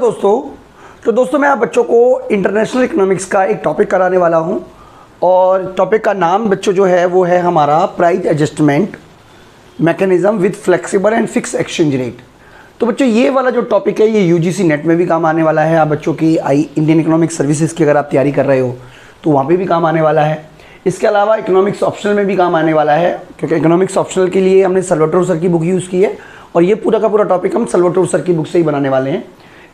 दोस्तों मैं आप बच्चों को इंटरनेशनल इकोनॉमिक्स का एक टॉपिक कराने वाला हूं और टॉपिक का नाम बच्चों जो है वो है हमारा price adjustment mechanism with flexible and fix exchange rate. तो बच्चों ये वाला जो टॉपिक है ये यूजीसी नेट में भी काम आने वाला है। आप बच्चों की इंडियन इकोनॉमिक सर्विसेज की अगर आप तैयारी कर रहे हो तो वहाँ पे भी काम आने वाला है। इसके अलावा इकोनॉमिक्स ऑप्शनल में भी काम आने वाला है, क्योंकि इकोनॉमिक्स ऑप्शनल के लिए हमने सल्वाटोर सर की बुक यूज़ की है और ये पूरा का पूरा टॉपिक हम सल्वाटोर सर की बुक से ही बनाने वाले हैं।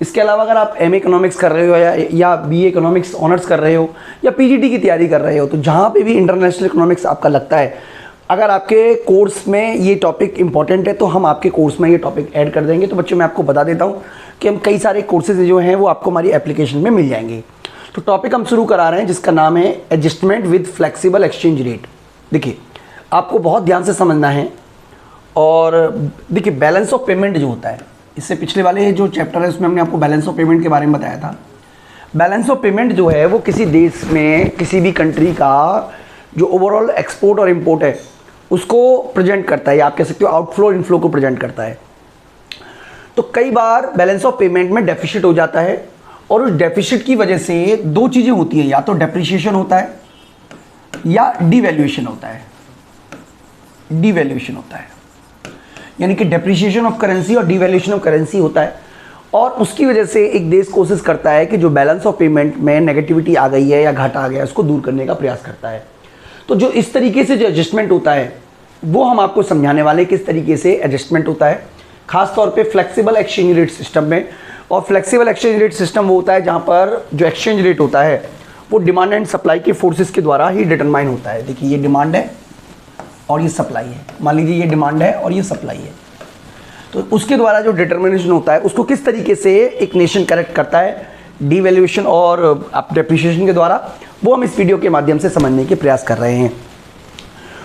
इसके अलावा अगर आप एमए इकोनॉमिक्स कर रहे हो या बीए इकोनॉमिक्स ऑनर्स कर रहे हो या पीजीटी की तैयारी कर रहे हो, तो जहाँ पे भी इंटरनेशनल इकोनॉमिक्स आपका लगता है, अगर आपके कोर्स में ये टॉपिक इंपॉर्टेंट है तो हम आपके कोर्स में ये टॉपिक ऐड कर देंगे। तो बच्चों मैं आपको बता देता हूँ कि हम कई सारे कोर्सेज जो हैं वो आपको हमारी एप्लीकेशन में मिल जाएंगे। तो टॉपिक हम शुरू करा रहे हैं जिसका नाम है adjustment with flexible exchange rate. देखिए आपको बहुत ध्यान से समझना है और देखिए बैलेंस ऑफ पेमेंट जो होता है, इससे पिछले वाले जो चैप्टर है उसमें हमने आपको बैलेंस ऑफ पेमेंट के बारे में बताया था। बैलेंस ऑफ पेमेंट जो है वो किसी देश में किसी भी कंट्री का जो ओवरऑल एक्सपोर्ट और इंपोर्ट है उसको प्रेजेंट करता है, या आप कह सकते हो आउटफ्लो इनफ्लो को प्रेजेंट करता है। तो कई बार बैलेंस ऑफ पेमेंट में डेफिसिट हो जाता है और उस डेफिसिट की वजह से दो चीज़ें होती हैं, या तो डेप्रिसिएशन होता है या डिवैल्यूएशन होता है। डिवैल्यूएशन होता है यानी कि डेप्रिसिएशन ऑफ करेंसी और डिवैल्यूएशन ऑफ करेंसी होता है, और उसकी वजह से एक देश कोशिश करता है कि जो बैलेंस ऑफ पेमेंट में नेगेटिविटी आ गई है या घाटा आ गया है उसको दूर करने का प्रयास करता है। तो जो इस तरीके से जो एडजस्टमेंट होता है वो हम आपको समझाने वाले किस तरीके से एडजस्टमेंट होता है, खासतौर पे फ्लेक्सिबल एक्सचेंज रेट सिस्टम में। और फ्लेक्सिबल एक्सचेंज रेट सिस्टम वो होता है जहाँ पर जो एक्सचेंज रेट होता है वो डिमांड एंड सप्लाई के फोर्सेस के द्वारा ही डिटरमाइन होता है। देखिए ये डिमांड है और ये सप्लाई है, मान लीजिए ये डिमांड है और ये सप्लाई है, तो उसके द्वारा जो डिटर्मिनेशन होता है उसको किस तरीके से एक नेशन करेक्ट करता है डिवैल्यूएशन और डेप्रिसिएशन के द्वारा, वो हम इस वीडियो के माध्यम से समझने के प्रयास कर रहे हैं।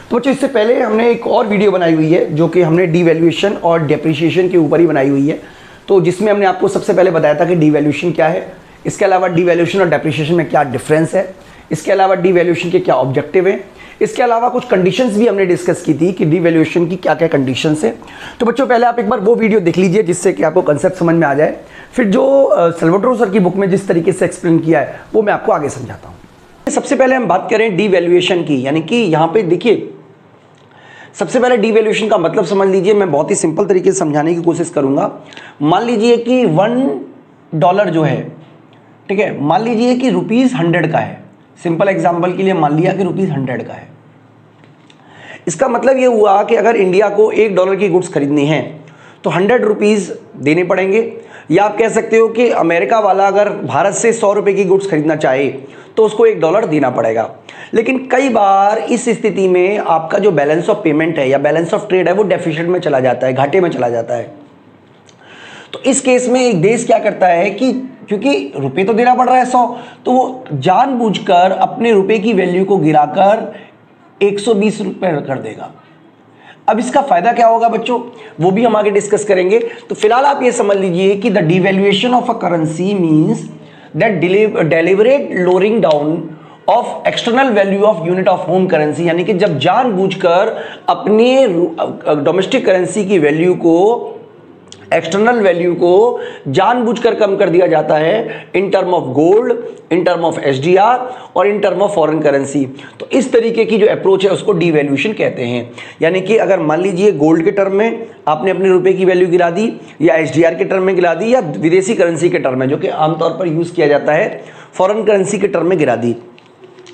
तो बच्चों इससे पहले हमने एक और वीडियो बनाई हुई है जो कि हमने डिवैल्यूएशन और डेप्रिसिएशन के ऊपर ही बनाई हुई है, तो जिसमें हमने आपको सबसे पहले बताया था कि डिवैल्यूएशन क्या है, इसके अलावा डिवैल्यूएशन और डेप्रिसिएशन में क्या डिफरेंस है, इसके अलावा डिवैल्यूएशन के क्या ऑब्जेक्टिव हैं, इसके अलावा कुछ कंडीशंस भी हमने डिस्कस की थी कि डिवैल्यूएशन की क्या क्या कंडीशंस है। तो बच्चों पहले आप एक बार वो वीडियो देख लीजिए जिससे कि आपको कंसेप्ट समझ में आ जाए, फिर जो सल्वाटोर सर की बुक में जिस तरीके से एक्सप्लेन किया है वो मैं आपको आगे समझाता हूँ। सबसे पहले हम बात करें डिवैल्यूएशन की, यानी कि यहाँ पे देखिए सबसे पहले डिवैल्यूएशन का मतलब समझ लीजिए। मैं बहुत ही सिंपल तरीके से समझाने की कोशिश करूंगा। मान लीजिए कि $1 जो है, ठीक है, मान लीजिए कि ₹100 का है। सिंपल एग्जांपल के लिए मान लिया कि ₹100 का है। इसका मतलब ये हुआ कि अगर इंडिया को $1 की गुड्स खरीदनी है तो ₹100 देने पड़ेंगे, या आप कह सकते हो कि अमेरिका वाला अगर भारत से ₹100 की गुड्स खरीदना चाहे तो उसको $1 देना पड़ेगा। लेकिन कई बार इस स्थिति में आपका जो बैलेंस ऑफ पेमेंट है या बैलेंस ऑफ ट्रेड है वो डेफिसिट में चला जाता है, घाटे में चला जाता है। तो इस केस में एक देश क्या करता है कि क्योंकि रुपए तो देना पड़ रहा है 100, तो वो जानबूझकर अपने रुपए की वैल्यू को गिराकर ₹120 कर देगा। अब इसका फायदा क्या होगा बच्चों, वो भी हम आगे डिस्कस करेंगे। तो फिलहाल आप ये समझ लीजिए कि the devaluation of a currency means that deliberate lowering down of external value of unit of home currency, यानी कि जब जानबूझकर अपने डोमेस्टिक करेंसी की वैल्यू को, एक्सटर्नल वैल्यू को जानबूझकर कम कर दिया जाता है in term of gold, in term of SDR और in term of foreign currency. तो इस तरीके की जो अप्रोच है उसको डिवैल्यूएशन कहते हैं। यानी कि अगर मान लीजिए गोल्ड के टर्म में आपने अपने रुपए की वैल्यू गिरा दी, या एसडीआर के टर्म में गिरा दी, या विदेशी करेंसी के टर्म में जो कि आमतौर पर यूज किया जाता है फॉरेन करेंसी के टर्म में गिरा दी,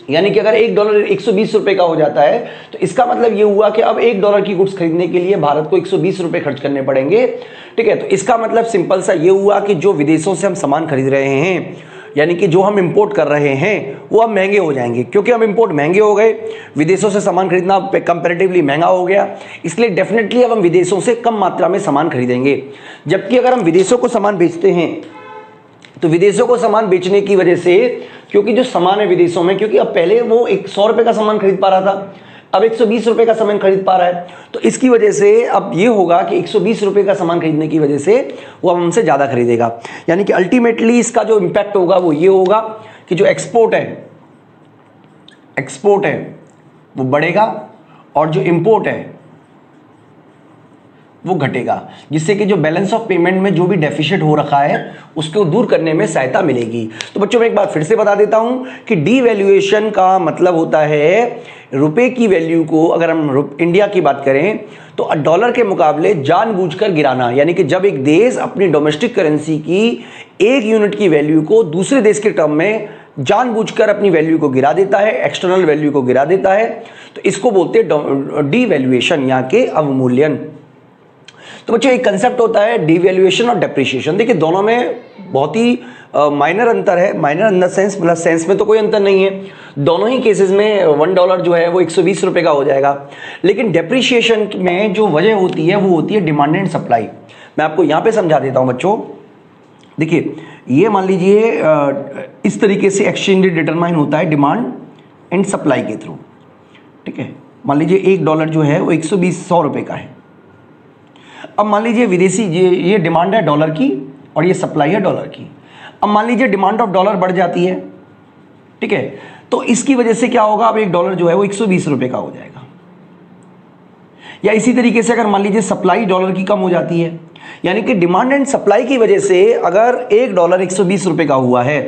यानी कि अगर $1 ₹120 का हो जाता है तो इसका मतलब ये हुआ कि अब $1 की गुड्स खरीदने के लिए भारत को ₹120 खर्च करने पड़ेंगे। ठीक है, तो इसका मतलब सिंपल सा ये हुआ कि जो विदेशों से हम सामान खरीद रहे हैं, यानी कि जो हम इंपोर्ट कर रहे हैं वो अब महंगे हो जाएंगे, क्योंकि हम इंपोर्ट महंगे हो गए, विदेशों से सामान खरीदना कंपैरेटिवली महंगा हो गया, इसलिए डेफिनेटली अब हम विदेशों से कम मात्रा में सामान खरीदेंगे। जबकि अगर हम विदेशों को सामान बेचते हैं तो विदेशों को सामान बेचने की वजह से, क्योंकि जो सामान है विदेशों में, क्योंकि अब पहले वो ₹100 का सामान खरीद पा रहा था, अब ₹120 का सामान खरीद पा रहा है, तो इसकी वजह से अब ये होगा कि ₹120 का सामान खरीदने की वजह से वो अब हमसे ज़्यादा खरीदेगा। यानी कि अल्टीमेटली इसका जो इम्पैक्ट होगा वो ये होगा कि जो एक्सपोर्ट है वो बढ़ेगा और जो इम्पोर्ट है वो घटेगा, जिससे कि जो बैलेंस ऑफ पेमेंट में जो भी डेफिसिट हो रखा है उसको दूर करने में सहायता मिलेगी। तो बच्चों मैं एक बार फिर से बता देता हूं कि डीवैल्यूएशन का मतलब होता है रुपए की वैल्यू को, अगर हम इंडिया की बात करें तो डॉलर के मुकाबले जानबूझकर गिराना, यानी कि जब एक देश अपनी डोमेस्टिक करेंसी की एक यूनिट की वैल्यू को दूसरे देश के टर्म में जानबूझकर अपनी वैल्यू को गिरा देता है, एक्सटर्नल वैल्यू को गिरा देता है, तो इसको बोलते हैं डीवैल्यूएशन, यहाँ के अवमूल्यन। तो बच्चों एक कंसेप्ट होता है डीवैल्यूएशन और डेप्रिसिएशन। देखिए दोनों में बहुत ही माइनर अंतर है, माइनर इन द सेंस, मतलब सेंस में तो कोई अंतर नहीं है, दोनों ही केसेस में $1 जो है वो 120 रुपये का हो जाएगा। लेकिन डेप्रिसिएशन में जो वजह होती है वो होती है डिमांड एंड सप्लाई। मैं आपको यहाँ पे समझा देता हूँ बच्चों। देखिए ये मान लीजिए इस तरीके से एक्सचेंज रेट डिटरमाइन होता है डिमांड एंड सप्लाई के थ्रू, ठीक है। मान लीजिए $1 जो है वो 100 रुपये का है। अब मान लीजिए विदेशी ये डिमांड है डॉलर की और ये सप्लाई है डॉलर की। अब मान लीजिए डिमांड ऑफ डॉलर बढ़ जाती है, ठीक है, तो इसकी वजह से क्या होगा, अब $1 जो है वो 120 रुपये का हो जाएगा। या इसी तरीके से अगर मान लीजिए सप्लाई डॉलर की कम हो जाती है, यानी कि डिमांड एंड सप्लाई की वजह से अगर $1 120 रुपये का हुआ है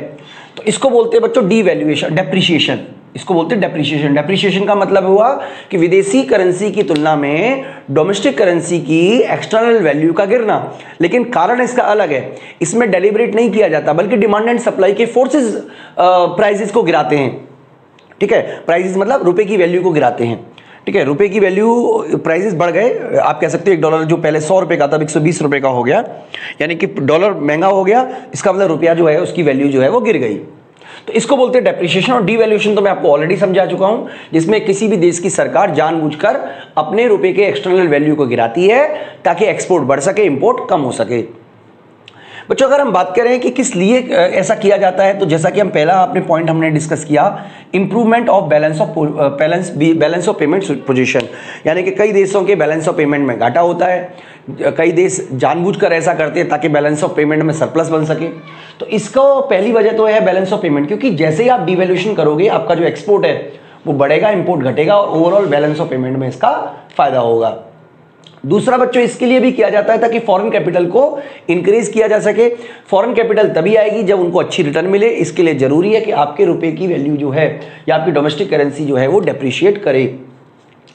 तो इसको बोलते हैं बच्चों डीवैल्यूएशन, डेप्रिसिएशन, इसको बोलते हैं डेप्रिसिएशन। डेप्रिसिएशन का मतलब हुआ कि विदेशी करेंसी की तुलना में डोमेस्टिक करेंसी की एक्सटर्नल वैल्यू का गिरना। लेकिन कारण इसका अलग है, इसमें डेलिब्रेट नहीं किया जाता, बल्कि डिमांड एंड सप्लाई के फोर्सेस प्राइसेस को गिराते हैं, ठीक है। प्राइसेस मतलब रुपए की वैल्यू को गिराते हैं, ठीक है। रुपए की वैल्यू, प्राइसेस बढ़ गए, आप कह सकते हैं $1 जो पहले 100 रुपये का था 120 रुपये का हो गया, यानी कि डॉलर महंगा हो गया, इसका मतलब रुपया जो है उसकी वैल्यू जो है वो गिर गई। तो इसको बोलते हैं डेप्रिसिएशन। और डीवैल्यूएशन तो मैं आपको ऑलरेडी समझा चुका हूं, जिसमें किसी भी देश की सरकार जानबूझकर अपने रुपए के एक्सटर्नल वैल्यू को गिराती है ताकि एक्सपोर्ट बढ़ सके, इंपोर्ट कम हो सके। बच्चों अगर हम बात करें कि किस लिए ऐसा किया जाता है, तो जैसा कि हम पहला अपने पॉइंट हमने डिस्कस किया, improvement of balance of payment position, यानी कि कई देशों के बैलेंस ऑफ पेमेंट में घाटा होता है, कई देश जानबूझकर ऐसा करते हैं ताकि बैलेंस ऑफ पेमेंट में सरप्लस बन सके। तो इसको पहली वजह तो है बैलेंस ऑफ पेमेंट, क्योंकि जैसे ही आप डिवैल्यूएशन करोगे आपका जो एक्सपोर्ट है वो बढ़ेगा, इंपोर्ट घटेगा और ओवरऑल बैलेंस ऑफ पेमेंट में इसका फायदा होगा। दूसरा बच्चों इसके लिए भी किया जाता है ताकि फॉरेन कैपिटल को इंक्रीज किया जा सके। फॉरेन कैपिटल तभी आएगी जब उनको अच्छी रिटर्न मिले, इसके लिए जरूरी है कि आपके रुपए की वैल्यू जो है या आपकी डोमेस्टिक करेंसी जो है वो डेप्रिशिएट करे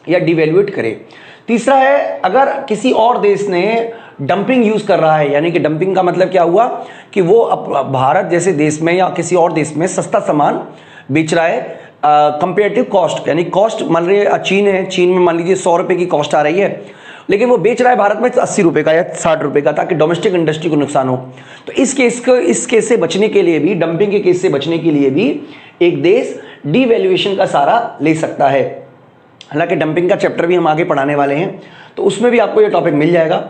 या डिवैल्यूएट करे। तीसरा है, अगर किसी और देश ने डंपिंग यूज कर रहा है, यानी कि डंपिंग का मतलब क्या हुआ कि वो भारत जैसे देश में या किसी और देश में सस्ता सामान बेच रहा है कंपेरेटिव कॉस्ट, यानी कॉस्ट मान लीजिए चीन है, चीन में मान लीजिए 100 रुपये की कॉस्ट आ रही है, लेकिन वो बेच रहा है भारत में 80 रुपये का या 60 रुपये का, ताकि डोमेस्टिक इंडस्ट्री को नुकसान हो। तो इस केस से बचने के लिए भी, डंपिंग के केस से बचने के लिए भी एक देश डीवैल्यूएशन का सहारा ले सकता है। हालांकि डंपिंग का चैप्टर भी हम आगे पढ़ाने वाले हैं, तो उसमें भी आपको ये टॉपिक मिल जाएगा।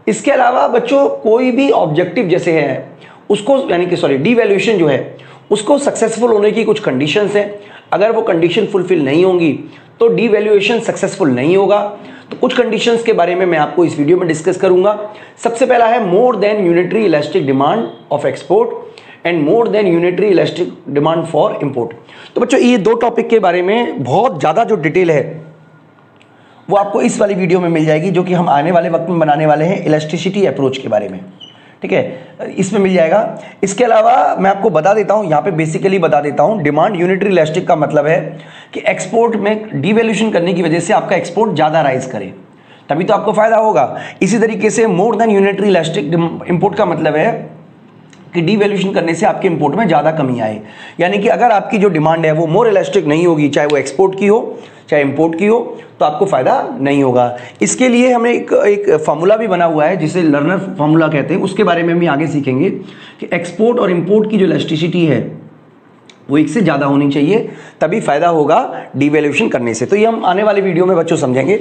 इसके अलावा बच्चों कोई भी ऑब्जेक्टिव जैसे है उसको, यानी कि डीवैल्यूएशन जो है उसको सक्सेसफुल होने की कुछ कंडीशंस हैं। अगर वो कंडीशन फुलफिल नहीं होंगी तो डीवैल्यूएशन सक्सेसफुल नहीं होगा। तो कुछ कंडीशंस के बारे में मैं आपको इस वीडियो में डिस्कस करूंगा। सबसे पहला है more than unitary elastic demand of export and more than unitary elastic demand for import. तो बच्चों ये दो टॉपिक के बारे में बहुत ज़्यादा जो डिटेल है वो आपको इस वाली वीडियो में मिल जाएगी, जो कि हम आने वाले वक्त में बनाने वाले हैं इलास्टिसिटी अप्रोच के बारे में, ठीक है, इसमें मिल जाएगा। इसके अलावा मैं आपको बता देता हूं, यहाँ पे बेसिकली बता देता हूं, डिमांड यूनिटरी इलास्टिक का मतलब है कि एक्सपोर्ट में डीवैल्यूएशन करने की वजह से आपका एक्सपोर्ट ज़्यादा राइज करे, तभी तो आपको फायदा होगा। इसी तरीके से more than unitary elastic import का मतलब है कि डीवैल्यूएशन करने से आपके इंपोर्ट में ज़्यादा कमी आए, यानी कि अगर आपकी जो डिमांड है वो मोर इलास्टिक नहीं होगी, चाहे वो एक्सपोर्ट की हो चाहे इंपोर्ट की हो, तो आपको फ़ायदा नहीं होगा। इसके लिए हमें एक फार्मूला भी बना हुआ है जिसे लर्नर फार्मूला कहते हैं, उसके बारे में भी आगे सीखेंगे कि एक्सपोर्ट और इंपोर्ट की जो इलास्टिसिटी है वो एक से ज़्यादा होनी चाहिए, तभी फ़ायदा होगा डीवैल्यूएशन करने से। तो ये हम आने वाली वीडियो में बच्चों समझेंगे,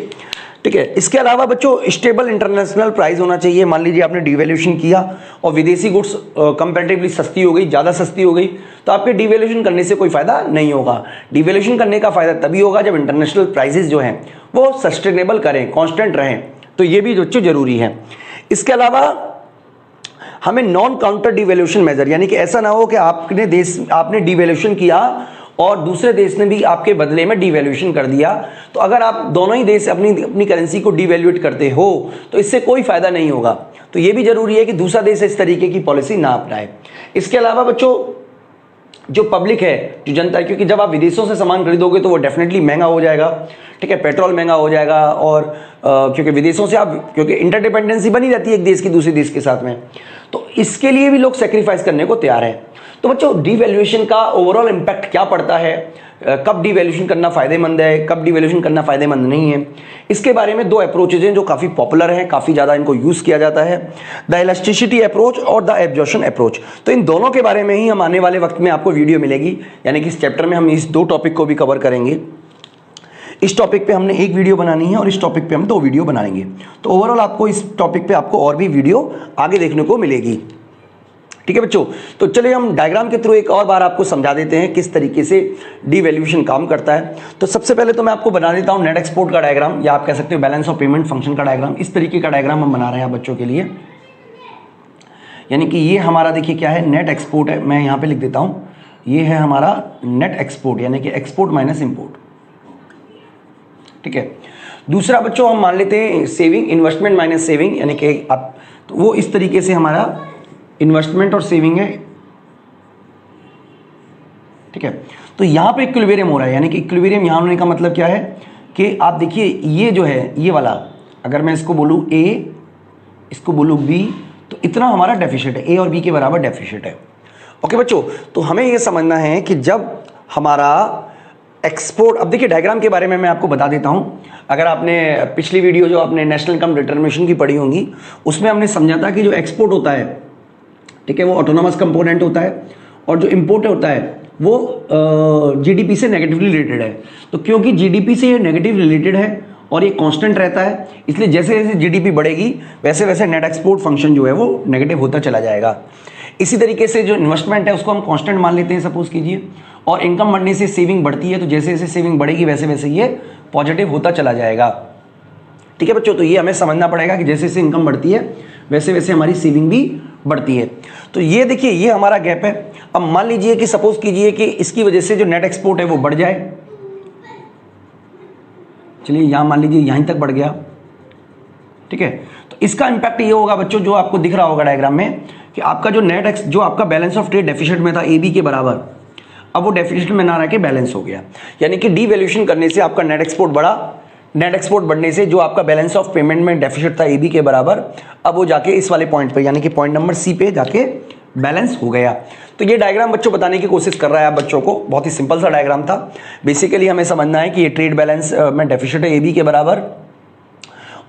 ठीक है। इसके अलावा बच्चों स्टेबल इंटरनेशनल प्राइस होना चाहिए। मान लीजिए आपने डीवैल्यूएशन किया और विदेशी गुड्स कंपैरेटिवली सस्ती हो गई, ज़्यादा सस्ती हो गई, तो आपके डीवैल्यूएशन करने से कोई फ़ायदा नहीं होगा। डीवैल्यूएशन करने का फ़ायदा तभी होगा जब इंटरनेशनल प्राइसेस जो हैं वो सस्टेनेबल करें, कांस्टेंट रहें, तो ये भी बच्चों जरूरी है। इसके अलावा हमें नॉन काउंटर डीवैल्यूएशन मेजर, यानी कि ऐसा ना हो कि आपने डीवैल्यूएशन किया और दूसरे देश ने भी आपके बदले में डीवैल्यूएशन कर दिया। तो अगर आप दोनों ही देश अपनी करेंसी को डीवैल्यूएट करते हो तो इससे कोई फायदा नहीं होगा। तो ये भी जरूरी है कि दूसरा देश इस तरीके की पॉलिसी ना अपनाए। इसके अलावा बच्चों जो पब्लिक है, जो जनता है, क्योंकि जब आप विदेशों से सामान खरीदोगे तो वो डेफिनेटली महंगा हो जाएगा, ठीक है, पेट्रोल महंगा हो जाएगा। और क्योंकि विदेशों से आप, क्योंकि इंटरडिपेंडेंसी बनी रहती है एक देश की दूसरे देश के साथ में, तो इसके लिए भी लोग सेक्रीफाइस करने को तैयार हैं। तो बच्चों डीवैल्यूएशन का ओवरऑल इम्पैक्ट क्या पड़ता है, कब डीवैल्यूएशन करना फायदेमंद है, कब डीवैल्यूएशन करना फायदेमंद नहीं है, इसके बारे में दो अप्रोचेज हैं जो काफ़ी पॉपुलर हैं, काफ़ी ज़्यादा इनको यूज़ किया जाता है, द इलास्टिसिटी अप्रोच और द एब्जॉर्प्शन अप्रोच। तो इन दोनों के बारे में ही हम आने वाले वक्त में आपको वीडियो मिलेगी, यानी कि इस चैप्टर में हम इस दो टॉपिक को भी कवर करेंगे। इस टॉपिक पे हमने एक वीडियो बनानी है और इस टॉपिक पे हम दो वीडियो बनाएंगे। तो ओवरऑल आपको इस टॉपिक पे आपको और भी वीडियो आगे देखने को मिलेगी, ठीक है बच्चों। तो चलिए हम डायग्राम के थ्रू एक और बार आपको समझा देते हैं किस तरीके से डीवैल्यूएशन काम करता है। तो सबसे पहले तो मैं आपको बना देता हूं नेट एक्सपोर्ट का डायग्राम, या आप कह सकते हो बैलेंस ऑफ पेमेंट फंक्शन का डायग्राम। इस तरीके का डायग्राम हम बना रहे हैं बच्चों के लिए, यानी कि ये हमारा देखिए क्या है, नेट एक्सपोर्ट है। मैं यहाँ पे लिख देता हूँ, ये है हमारा नेट एक्सपोर्ट, यानी कि एक्सपोर्ट माइनस इम्पोर्ट, ठीक है। दूसरा बच्चों हम मान लेते हैं सेविंग, इन्वेस्टमेंट माइनस सेविंग, यानी कि आप, तो वो इस तरीके से हमारा इन्वेस्टमेंट और सेविंग है, ठीक है। तो यहां पे इक्विलिब्रियम हो रहा है, यानी कि इक्विलिब्रियम यहां होने का मतलब क्या है कि आप देखिए ये जो है, ये वाला, अगर मैं इसको बोलूं ए, इसको बोलूं बी, तो इतना हमारा डेफिसिट है, ए और बी के बराबर डेफिसिट है। ओके बच्चों, तो हमें ये समझना है कि जब हमारा एक्सपोर्ट, अब देखिए डायग्राम के बारे में मैं आपको बता देता हूं। अगर आपने पिछली वीडियो जो आपने नेशनल इनकम डिटरमिनेशन की पढ़ी होंगी, उसमें हमने समझा था कि जो एक्सपोर्ट होता है, ठीक है, वो ऑटोनोमस कंपोनेंट होता है, और जो इंपोर्ट होता है वो जीडीपी से नेगेटिवली रिलेटेड है। तो क्योंकि जीडीपी से ये नेगेटिव रिलेटेड है और ये कांस्टेंट रहता है, इसलिए जैसे जैसे जीडीपी बढ़ेगी वैसे वैसे नेट एक्सपोर्ट फंक्शन जो है वो नेगेटिव होता चला जाएगा। इसी तरीके से जो इन्वेस्टमेंट है उसको हम कांस्टेंट मान लेते हैं सपोज कीजिए, और इनकम बढ़ने से सेविंग बढ़ती है, तो जैसे जैसे सेविंग बढ़ेगी वैसे वैसे ये पॉजिटिव होता चला जाएगा, ठीक है बच्चों। तो ये हमें समझना पड़ेगा कि जैसे जैसे इनकम बढ़ती है वैसे वैसे हमारी सेविंग भी बढ़ती है। तो ये देखिए ये हमारा गैप है। अब मान लीजिए कि सपोज कीजिए कि इसकी वजह से जो नेट एक्सपोर्ट है वो बढ़ जाए, चलिए यहां मान लीजिए यहीं तक बढ़ गया, ठीक है। तो इसका इंपैक्ट ये होगा बच्चों, जो आपको दिख रहा होगा डायग्राम में, कि आपका जो जो आपका बैलेंस ऑफ ट्रेड डेफिसिट में था ए बी के बराबर, अब वो डेफिसिट में ना रह के बैलेंस हो गया, यानी कि डीवैल्यूएशन करने से आपका नेट एक्सपोर्ट बढ़ा। नेट एक्सपोर्ट बढ़ने से जो आपका बैलेंस ऑफ पेमेंट में डेफिसिट था ए बी के बराबर, अब वो जाके इस वाले पॉइंट पे, यानी कि पॉइंट नंबर सी पे जाके बैलेंस हो गया। तो ये डायग्राम बच्चों बताने की कोशिश कर रहा है आप बच्चों को, बहुत ही सिंपल सा डायग्राम था। बेसिकली हमें समझना है कि ये ट्रेड बैलेंस में डेफिसिट है ए बी के बराबर,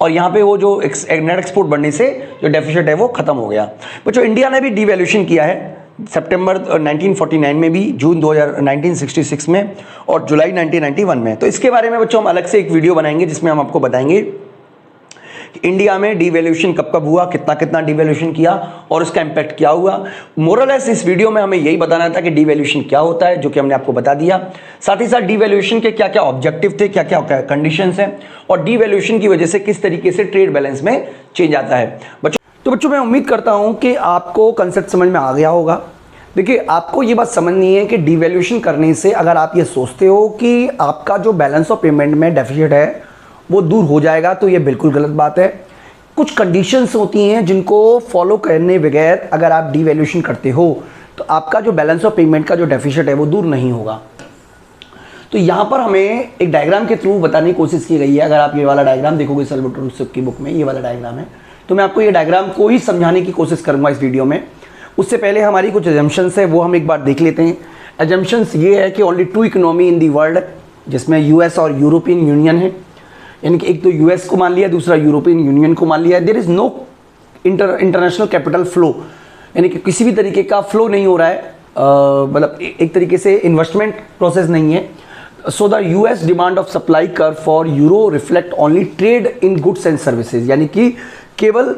और यहाँ पे वो जो नेट एक्सपोर्ट बढ़ने से जो डेफिसिट है वो खत्म हो गया। बच्चों इंडिया ने भी डीवैल्यूएशन किया है सितंबर 1949 में भी, जून 1966 में, और जुलाई 1991 में। तो इसके बारे में बच्चों हम अलग से एक वीडियो बनाएंगे जिसमें हम आपको बताएंगे कि इंडिया में डीवैल्यूएशन कब कब हुआ, कितना कितना डीवैल्यूएशन किया और उसका इंपैक्ट क्या हुआ। मोरलेस इस वीडियो में हमें यही बताना था कि डीवैल्यूएशन क्या होता है, जो कि हमने आपको बता दिया। साथ ही साथ डीवैल्यूएशन के क्या क्या ऑब्जेक्टिव थे, क्या क्या कंडीशंस हैं, और डीवैल्यूएशन की वजह से किस तरीके से ट्रेड बैलेंस में चेंज आता है। तो बच्चों मैं उम्मीद करता हूं कि आपको कंसेप्ट समझ में आ गया होगा। देखिए आपको ये बात समझनी है कि डीवैल्यूएशन करने से अगर आप ये सोचते हो कि आपका जो बैलेंस ऑफ पेमेंट में डेफिसिट है वो दूर हो जाएगा, तो ये बिल्कुल गलत बात है। कुछ कंडीशंस होती हैं जिनको फॉलो करने बगैर अगर आप डीवैल्यूएशन करते हो तो आपका जो बैलेंस ऑफ पेमेंट का जो डेफिसिट है वो दूर नहीं होगा। तो यहाँ पर हमें एक डायग्राम के थ्रू बताने की कोशिश की गई है। अगर आप ये वाला डायग्राम देखोगे सल्वाटोर रूसो की बुक में, ये वाला डायग्राम है, तो मैं आपको ये डायग्राम को ही समझाने की कोशिश करूंगा इस वीडियो में। उससे पहले हमारी कुछ एजम्पशंस है वो हम एक बार देख लेते हैं। एजम्पशंस ये है कि only two economy in the world, जिसमें यूएस और यूरोपियन यूनियन है, यानी कि एक तो यूएस को मान लिया, दूसरा यूरोपियन यूनियन को मान लिया। There is no international capital flow, यानी कि किसी भी तरीके का फ्लो नहीं हो रहा है, मतलब एक तरीके से इन्वेस्टमेंट प्रोसेस नहीं है। So the US demand of supply curve for euro reflect only trade in goods and services, यानी कि केवल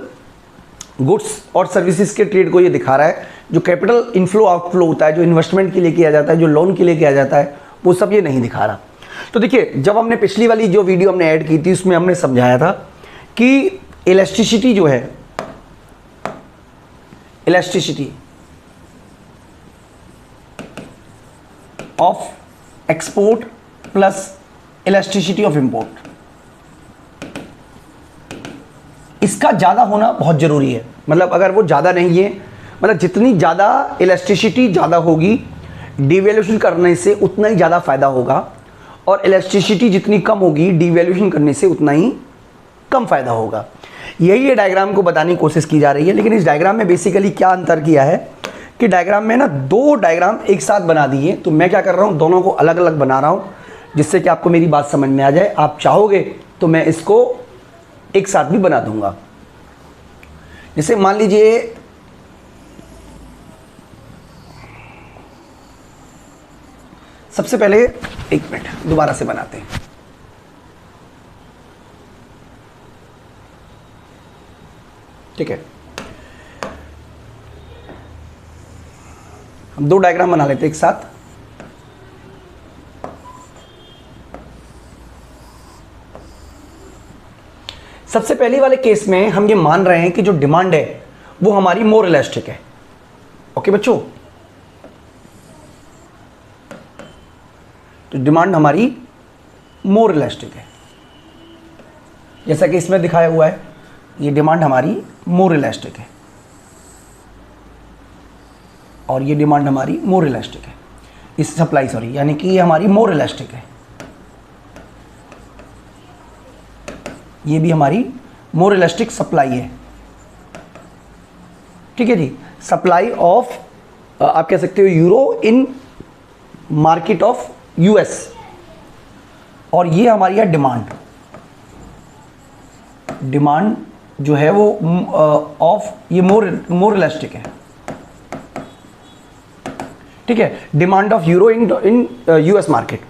गुड्स और सर्विसेज के ट्रेड को ये दिखा रहा है। जो कैपिटल इनफ्लो आउटफ्लो होता है, जो इन्वेस्टमेंट के लिए किया जाता है, जो लोन के लिए किया जाता है, वो सब ये नहीं दिखा रहा। तो देखिए जब हमने पिछली वाली जो वीडियो हमने ऐड की थी उसमें हमने समझाया था कि इलास्टिसिटी जो है, elasticity of export plus elasticity of import, इसका ज़्यादा होना बहुत ज़रूरी है। मतलब अगर वो ज़्यादा नहीं है, मतलब जितनी ज़्यादा इलास्टिसिटी ज़्यादा होगी डिवैल्यूएशन करने से उतना ही ज़्यादा फायदा होगा, और इलास्टिसिटी जितनी कम होगी डिवैल्यूएशन करने से उतना ही कम फायदा होगा। यही ये डायग्राम को बताने की कोशिश की जा रही है। लेकिन इस डायग्राम में बेसिकली क्या अंतर किया है कि डायग्राम में ना दो डायग्राम एक साथ बना दिए, तो मैं क्या कर रहा हूँ दोनों को अलग अलग बना रहा हूँ जिससे कि आपको मेरी बात समझ में आ जाए। आप चाहोगे तो मैं इसको एक साथ भी बना दूंगा। जैसे मान लीजिए सबसे पहले, एक मिनट दोबारा से बनाते हैं। ठीक है, हम दो डायग्राम बना लेते हैं एक साथ। सबसे पहले वाले केस में हम ये मान रहे हैं कि जो डिमांड है वो हमारी मोर इलास्टिक है। ओके बच्चों, तो डिमांड हमारी मोर इलास्टिक है, जैसा कि इसमें दिखाया हुआ है। ये डिमांड हमारी मोर इलास्टिक है और ये डिमांड हमारी मोर इलास्टिक है, इस सप्लाई सॉरी, यानी कि ये हमारी मोर इलास्टिक है, ये भी हमारी मोर इलास्टिक सप्लाई है। ठीक है जी, सप्लाई ऑफ आप कह सकते हो euro in market of US, और ये हमारी है डिमांड। डिमांड जो है वो ऑफ ये मोर इलास्टिक है। ठीक है, demand of euro in US market.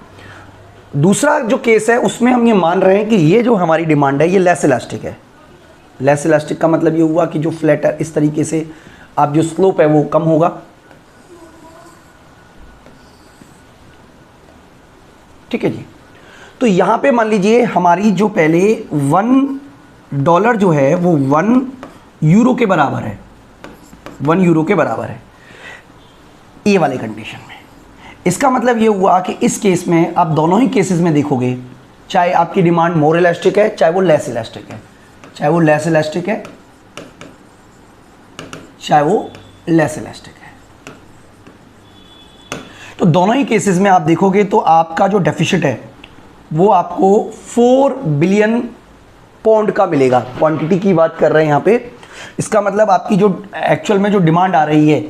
दूसरा जो केस है उसमें हम ये मान रहे हैं कि ये जो हमारी डिमांड है ये लेस इलास्टिक है। लेस इलास्टिक का मतलब ये हुआ कि जो फ्लैटर इस तरीके से आप जो स्लोप है वो कम होगा। ठीक है जी, तो यहां पे मान लीजिए हमारी जो पहले $1 जो है वो 1 यूरो के बराबर है, 1 यूरो के बराबर है ये वाले कंडीशन में। इसका मतलब ये हुआ कि इस केस में आप दोनों ही केसेस में देखोगे, चाहे आपकी डिमांड मोर इलास्टिक है चाहे वो लेस इलास्टिक है, चाहे वो लेस इलास्टिक है चाहे वो लेस इलास्टिक है, तो दोनों ही केसेस में आप देखोगे तो आपका जो डेफिसिट है वो आपको 4 बिलियन पाउंड का मिलेगा। क्वांटिटी की बात कर रहे हैं यहाँ पे। इसका मतलब आपकी जो एक्चुअल में जो डिमांड आ रही है,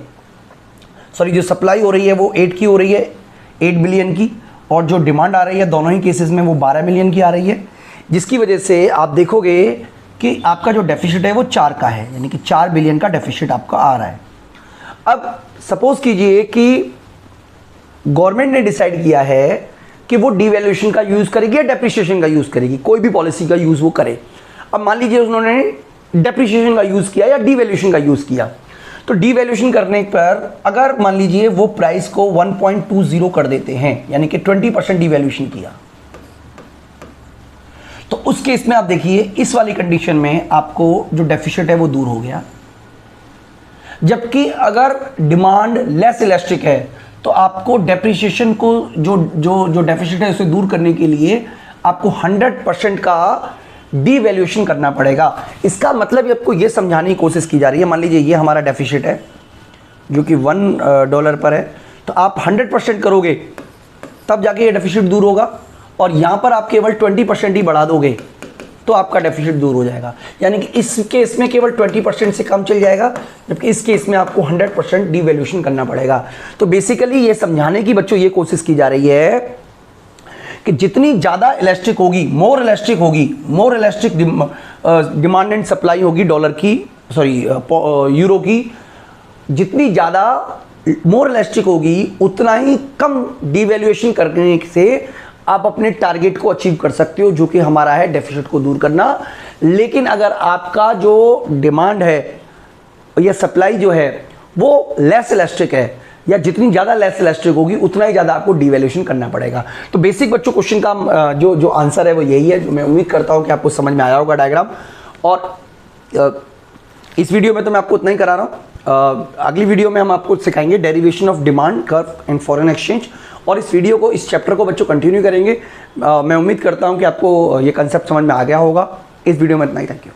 सॉरी जो सप्लाई हो रही है वो 8 की हो रही है, 8 बिलियन की, और जो डिमांड आ रही है दोनों ही केसेस में वो 12 मिलियन की आ रही है, जिसकी वजह से आप देखोगे कि आपका जो डेफिसिट है वो 4 का है, यानी कि 4 बिलियन का डेफिसिट आपका आ रहा है। अब सपोज कीजिए कि गवर्नमेंट ने डिसाइड किया है कि वो डिवैल्यूएशन का यूज़ करेगी या डेप्रिसिएशन का यूज़ करेगी, कोई भी पॉलिसी का यूज़ वो करे। अब मान लीजिए उन्होंने डेप्रिसिएशन का यूज़ किया या डिवैल्यूएशन का यूज़ किया, तो डिवैल्यूएशन करने पर अगर मान लीजिए वो प्राइस को 1.20 कर देते हैं, यानी कि 20% डिवैल्यूएशन किया, तो उस केस में आप देखिए इस वाली कंडीशन में आपको जो डेफिसिट है वो दूर हो गया। जबकि अगर डिमांड लेस इलास्टिक है तो आपको डेप्रिसिएशन को जो डेफिसिट है उसे दूर करने के लिए आपको 100% का डिवैल्यूएशन करना पड़ेगा। इसका मतलब आपको ये समझाने की कोशिश की जा रही है, मान लीजिए ये हमारा डेफिसिट है जो कि $1 पर है, तो आप 100% करोगे तब जाके ये डेफिसिट दूर होगा, और यहाँ पर आप केवल 20% ही बढ़ा दोगे तो आपका डेफिसिट दूर हो जाएगा। यानी कि इस केस में केवल 20% से कम चल जाएगा, जबकि इस केस में आपको 100% डिवैल्यूएशन करना पड़ेगा। तो बेसिकली ये समझाने की बच्चों ये कोशिश की जा रही है कि जितनी ज़्यादा इलास्टिक होगी, मोर इलास्टिक होगी, मोर इलास्टिक डिमांड एंड सप्लाई होगी डॉलर की, सॉरी यूरो की, जितनी ज़्यादा मोर इलास्टिक होगी उतना ही कम डिवैल्यूएशन करने से आप अपने टारगेट को अचीव कर सकते हो, जो कि हमारा है डेफिसिट को दूर करना। लेकिन अगर आपका जो डिमांड है या सप्लाई जो है वो लेस इलास्टिक है, या जितनी ज़्यादा लेस इलास्टिक होगी उतना ही ज़्यादा आपको डिवैल्यूएशन करना पड़ेगा। तो बेसिक बच्चों क्वेश्चन का जो आंसर है वो यही है, जो मैं उम्मीद करता हूँ कि आपको समझ में आया होगा डायग्राम। और इस वीडियो में तो मैं आपको उतना ही करा रहा हूँ। अगली वीडियो में हम आपको सिखाएंगे derivation of demand curve and foreign exchange, और इस वीडियो को, इस चैप्टर को बच्चों कंटिन्यू करेंगे। मैं उम्मीद करता हूं कि आपको ये कंसेप्ट समझ में आ गया होगा। इस वीडियो में इतना ही, थैंक यू।